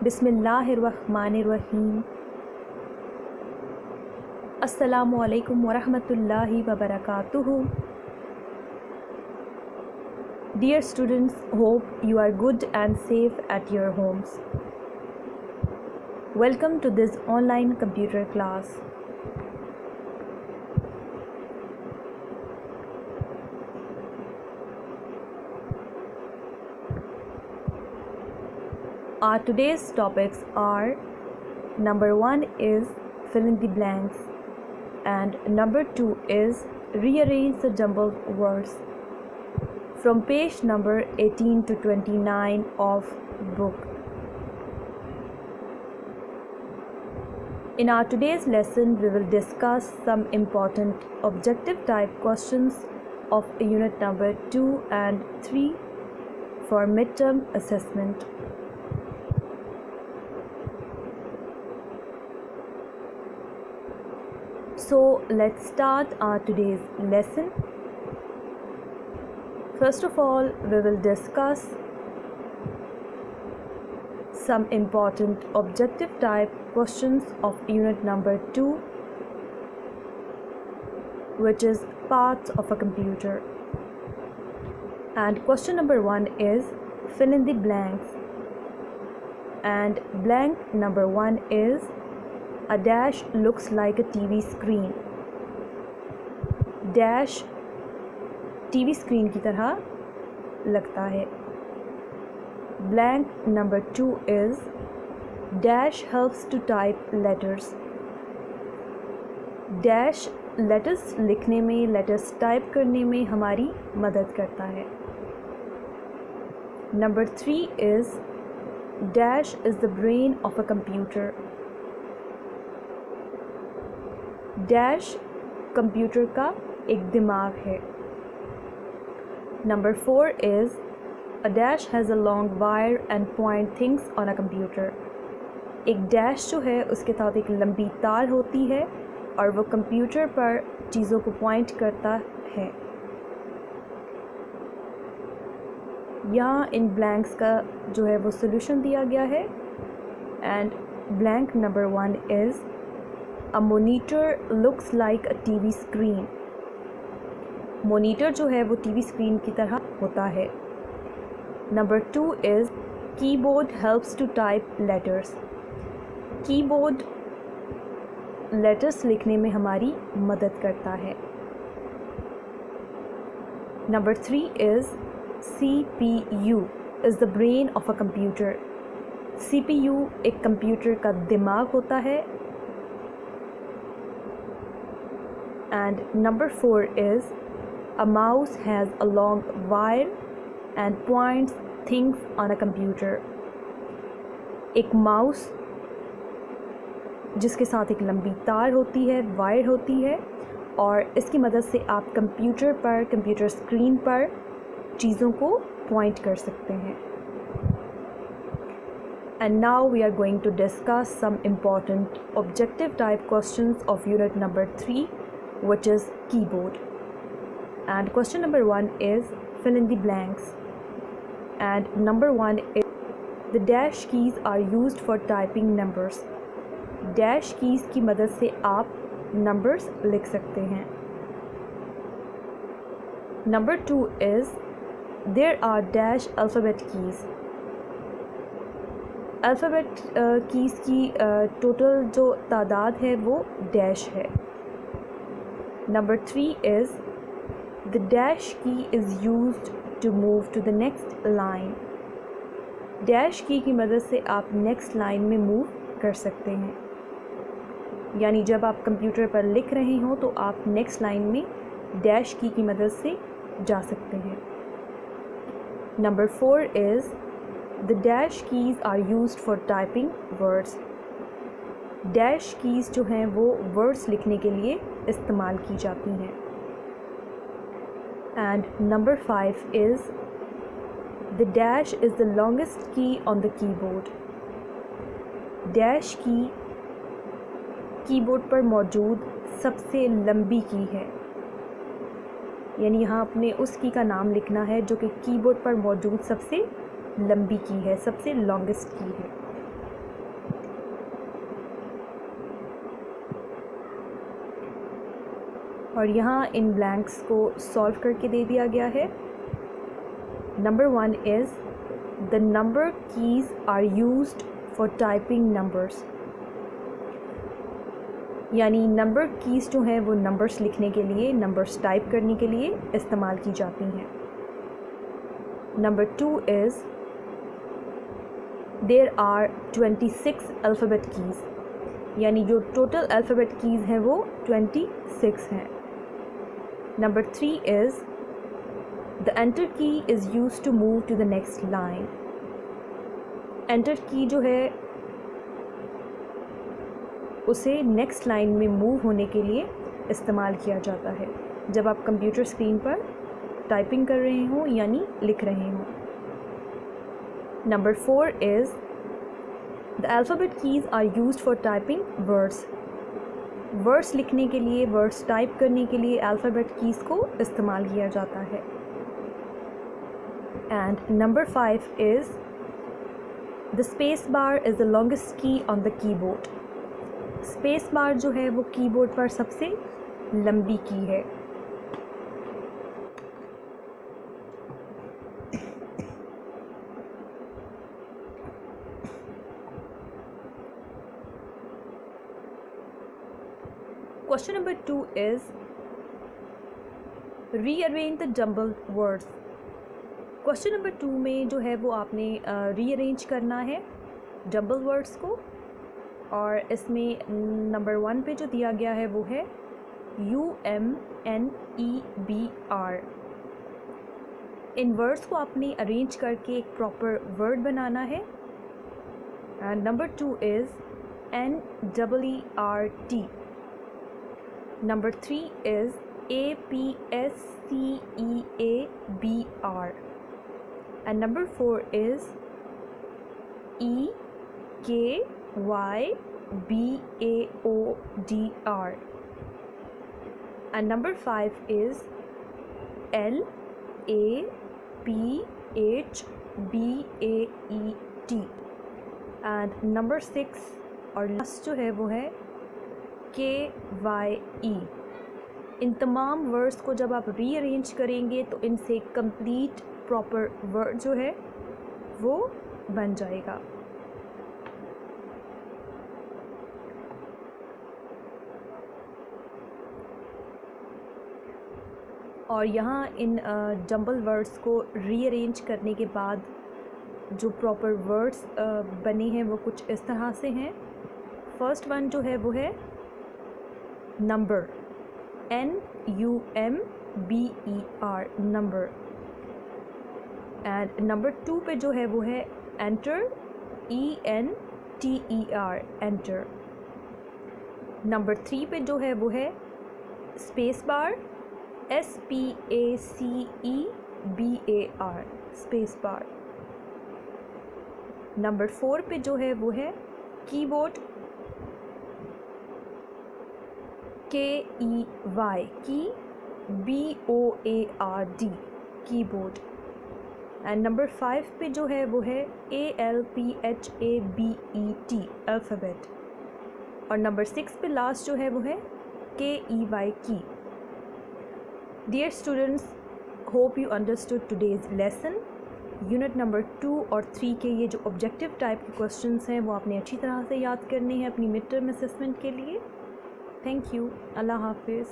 बिस्मिल्लाहिर्रहमानिर्रहीम। अस्सलामु अलैकुम वरहमतुल्लाहि वबरकातुहू। Dear students, hope you are good and safe at your homes. Welcome to this online computer class. Our today's topics are: number 1 is fill in the blanks, and number 2 is rearrange the jumbled words from page number 18 to 29 of book. In our today's lesson, we will discuss some important objective type questions of unit number 2 and 3 for midterm assessment. So let's start our today's lesson. First of all, we will discuss some important objective type questions of unit number 2, which is parts of a computer. And question number 1 is fill in the blanks, and blank number 1 is a dash looks like a TV screen. Dash TV screen की तरह लगता है. Blank number 2 is dash helps to type letters. Dash letters लिखने में, letters type करने में हमारी मदद करता है. Number 3 is dash is the brain of a computer. Dash computer का एक दिमाग है. Number 4 is a dash has a long wire and point things on a computer. एक डैश जो है उसके साथ एक लंबी तार होती है और वो कंप्यूटर पर चीज़ों को पॉइंट करता है. यहाँ इन ब्लैंक्स का जो है वो सोल्यूशन दिया गया है. And blank number 1 is A monitor looks like a TV screen. Monitor जो है वो टीवी स्क्रीन की तरह होता है. Number 2 is keyboard helps to type letters. Keyboard letters लिखने में हमारी मदद करता है. Number 3 is CPU is the brain of a computer. CPU एक कंप्यूटर का दिमाग होता है. And number 4 is a mouse has a long wire and points things on a computer. एक माउस जिसके साथ एक लंबी तार होती है, वायर होती है, और इसकी मदद से आप कंप्यूटर पर, कंप्यूटर स्क्रीन पर चीज़ों को पॉइंट कर सकते हैं. And now we are going to discuss some important objective type questions of unit number 3, which is keyboard. And question number 1 is fill in the blanks, and number 1 is the dash keys are used for typing numbers. Dash keys की मदद से आप numbers लिख सकते हैं. Number 2 is there are dash alphabet keys. Alphabet keys की total जो तादाद है वो dash है. Number 3 is the dash key is used to move to the next line. Dash key की मदद से आप next line में move कर सकते हैं. यानी जब आप कंप्यूटर पर लिख रहे हो तो आप next line में dash key की मदद से जा सकते हैं. Number 4 is the dash keys are used for typing words. Dash keys जो हैं वो वर्ड्स लिखने के लिए इस्तेमाल की जाती हैं. And number 5 is the dash is the longest key on the keyboard. Dash की कीबोर्ड पर मौजूद सबसे लंबी की है. यानी यहाँ आपने उस की का नाम लिखना है जो कि कीबोर्ड पर मौजूद सबसे लंबी की है, सबसे लॉन्गेस्ट की है. और यहाँ इन ब्लैंक्स को सॉल्व करके दे दिया गया है। Number 1 is the number keys are used for typing numbers, यानी नंबर कीज़ जो हैं वो नंबर्स लिखने के लिए, नंबर्स टाइप करने के लिए इस्तेमाल की जाती हैं। Number 2 is there are 26 alphabet keys, यानी जो टोटल अल्फ़ाबेट कीज़ हैं वो 26 हैं। Number 3 is the enter key is use to move to the next line. Enter key जो है उसे नेक्स्ट लाइन में मूव होने के लिए इस्तेमाल किया जाता है जब आप कंप्यूटर स्क्रीन पर टाइपिंग कर रहे हों यानी लिख रहे हों। Number 4 is the alphabet keys are used for typing words. Words लिखने के लिए, वर्ड्स टाइप करने के लिए अल्फ़ाबेट कीज़ को इस्तेमाल किया जाता है। And number 5 is the space bar is the longest key on the keyboard. Space bar जो है वो कीबोर्ड पर सबसे लंबी की है। Question number 2 is rearrange the jumbled words. Question number 2 में जो है वो आपने रीअरेंज करना है जम्बल वर्ड्स को, और इसमें नंबर 1 पे जो दिया गया है वो है UMNEBR। इन वर्ड्स को आपने अरेंज करके एक प्रॉपर वर्ड बनाना है। And number 2 is NEERT। Number 3 is APSCEABR। and number 4 is EKYBAODR and number 5 is LAPHBAET and number 6 और लास्ट जो है वो है KYE। इन तमाम वर्ड्स को जब आप रीअरेंज करेंगे तो इनसे कंप्लीट प्रॉपर वर्ड जो है वो बन जाएगा। और यहाँ इन जंबल वर्ड्स को रीअरेंज करने के बाद जो प्रॉपर वर्ड्स बने हैं वो कुछ इस तरह से हैं। फर्स्ट वन जो है वो है number, NUMBER number. And number 2 पे जो है वो है एंटर, ENTER एंटर। नंबर 3 पे जो है वो है space bar, SPACEBAR space bar. Number 4 पे जो है वो है कीबोर्ड, KEY की BOARD कीबोर्ड। एंड नंबर 5 पे जो है वो है ALPHABET अल्फ़ाबेट। और नंबर 6 पे लास्ट जो है वो है KEY की। Dear students, hope you understood today's lesson. Unit number 2 और 3 के ये जो ऑब्जेक्टिव टाइप के क्वेश्चंस हैं वो आपने अच्छी तरह से याद करने हैं अपनी मिड टर्म असेसमेंट के लिए। Thank you. अल्लाह हाफिज़।